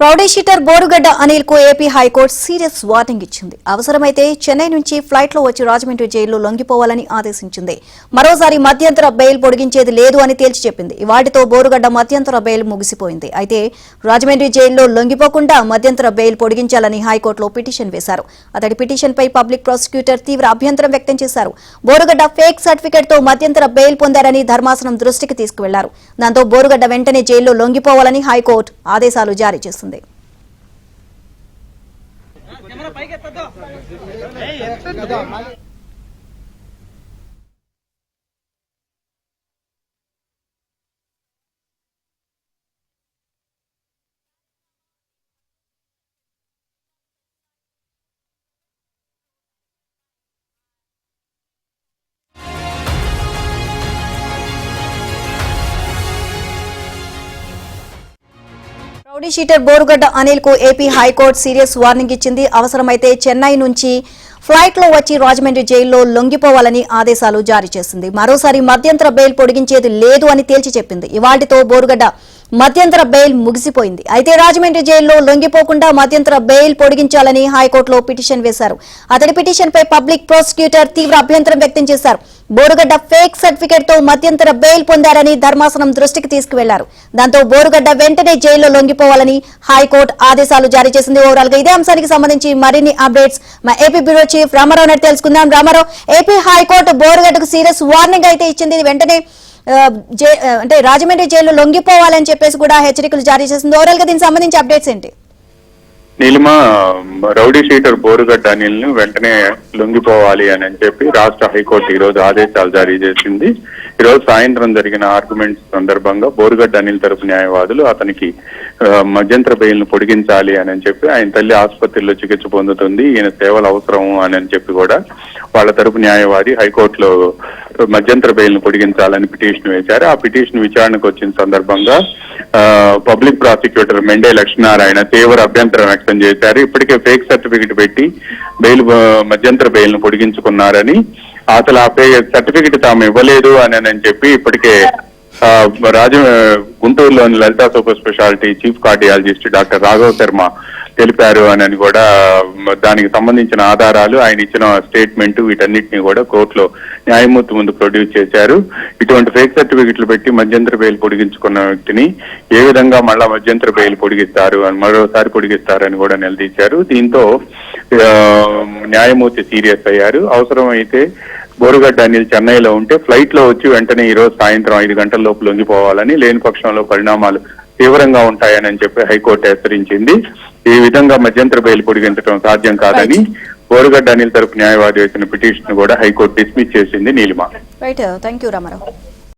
Rowdy sheeter Borugadda Anil కు AP high court serious warning ఇచ్చింది. అవసరమైతే చెన్నై నుంచి ఫ్లైట్ లో వచ్చి రాజమండ్రి జైల్లో లొంగిపోవాలని ఆదేశించింది. మరోసారి మధ్యంతర బెయిల్ పొడిగించేది లేదు అని తేల్చి చెప్పింది. వాటితో బోరుగడ్డ మధ్యంతర బెయిల్ ముగిసిపోయింది. అయితే రాజమండ్రి జైల్లో లొంగిపోకుండా మధ్యంతర బెయిల్ పొడిగించాలని హైకోర్టులో పిటిషన్ వేశారు. అతడి పిటిషన్ పై పబ్లిక్ ప్రాసిక్యూటర్ తీవ్ర అభ్యంతరం వ్యక్తం చేశారు. బోరుగడ్డ ఫేక్ సర్టిఫికెట్ తో మధ్యంతర బెయిల్ పొందారని ధర్మాసనం దృష్టికి తీసుకువెళ్లారు. దాంతో బోరుగడ్డ వెంటనే జైల్లో లొంగిపోవాలని హైకోర్టు ఆదేశాలు జారీ చేసింది. రౌడీ షీటర్ బోరుగడ్డ అనిల్ కు ఏపీ హైకోర్టు సీరియస్ వార్నింగ్ ఇచ్చింది. అవసరమైతే చెన్నై నుంచి ఫ్లైట్ లో వచ్చి రాజమండ్రి జైల్లో లొంగిపోవాలని ఆదేశాలు జారీ చేసింది. మరోసారి మధ్యంతర బెయిల్ పొడిగించేది లేదు అని తేల్చి చెప్పింది. ఇవాళ్టితో బోరుగడ్డ మధ్యంతర బెయిల్ ముగిసిపోయింది. అయితే రాజమండ్రి జైల్లో లొంగిపోకుండా మధ్యంతర బెయిల్ పొడిగించాలని హైకోర్టులో పిటిషన్ వేశారు. అతడి పిటిషన్ పై పబ్లిక్ ప్రాసిక్యూటర్ తీవ్ర అభ్యంతరం వ్యక్తం చేశారు. బోరుగడ్డ ఫేక్ సర్టిఫికెట్ తో మధ్యంతర బెయిల్ పొందారని ధర్మాసనం దృష్టికి తీసుకువెళ్లారు. దాంతో బోరుగడ్డ వెంటనే జైల్లో లొంగిపోవాలని హైకోర్టు ఆదేశాలు జారీ చేసింది. ఓవరాల్ గా ఇదే అంశానికి సంబంధించి మరిన్ని అప్డేట్స్ మా AP bureau chief Ramarao Naidu తెలుసుకుందాం. రామారావు, ఏపీ హైకోర్టు బోరుగడ్డకు సీరియస్ వార్నింగ్ అయితే ఇచ్చింది. వెంటనే అంటే రాజమండ్రి జైల్లో లొంగిపోవాలని చెప్పేసి కూడా హెచ్చరికలు జారీ చేసింది. ఓవరాల్ గా దీనికి సంబంధించి అప్డేట్స్ ఏంటి? నీలిమ, రౌడీ షీటర్ బోరుగడ్డ అనిల్ ను వెంటనే లొంగిపోవాలి అని చెప్పి రాష్ట్ర హైకోర్టు ఈ రోజు ఆదేశాలు జారీ చేసింది. ఈ రోజు సాయంత్రం జరిగిన ఆర్గ్యుమెంట్స్ సందర్భంగా బోరుగడ్డ అనిల్ తరపు న్యాయవాదులు అతనికి మధ్యంతర బెయిల్ ను పొడిగించాలి అని చెప్పి, ఆయన తల్లి ఆసుపత్రిలో చికిత్స పొందుతుంది, ఈయన సేవలు అవసరం అని చెప్పి కూడా వాళ్ళ తరపు న్యాయవాది హైకోర్టులో మధ్యంతర బెయిల్ ను పొడిగించాలని పిటిషన్ వేశారు. ఆ పిటిషన్ విచారణకు వచ్చిన సందర్భంగా పబ్లిక్ ప్రాసిక్యూటర్ మెండే లక్ష్మీనారాయణ తీవ్ర అభ్యంతరం వ్యక్తం చేశారు. ఇప్పటికే ఫేక్ సర్టిఫికెట్ పెట్టి మధ్యంతర బెయిల్ ను పొడిగించుకున్నారని, అసలు ఆ సర్టిఫికెట్ తాము ఇవ్వలేదు అని చెప్పి ఇప్పటికే గుంటూరులోని Lalitha super speciality chief cardiologist doctor Raghav Sharma తెలిపారు అని కూడా, దానికి సంబంధించిన ఆధారాలు, ఆయన ఇచ్చిన స్టేట్మెంట్, వీటన్నిటిని కూడా కోర్టులో న్యాయమూర్తి ముందు ప్రొడ్యూస్ చేశారు. ఇటువంటి ఫేక్ సర్టిఫికెట్లు పెట్టి మధ్యంతర బెయిల్ పొడిగించుకున్న వ్యక్తిని ఏ విధంగా మళ్ళా మధ్యంతర బెయిల్ పొడిగిస్తారు అని, మరోసారి పొడిగిస్తారని కూడా నిలదీశారు. దీంతో న్యాయమూర్తి సీరియస్ అయ్యారు. అవసరమైతే బోరుగడ్డ అనిల్ చెన్నైలో ఉంటే ఫ్లైట్ లో వచ్చి వెంటనే ఈ రోజు సాయంత్రం 5 గంటల లోపు లొంగిపోవాలని, లేని పక్షంలో పరిణామాలు తీవ్రంగా ఉంటాయని చెప్పి హైకోర్టు హెచ్చరించింది. ఈ విధంగా మధ్యంతర బెయిల్ పొడిగించడం సాధ్యం కాదని బోరుగడ్డ అనిల్ తరపు న్యాయవాది వేసిన పిటిషన్ కూడా హైకోర్టు డిస్మిస్ చేసింది. నీలిమ. Right, thank you Ramarao.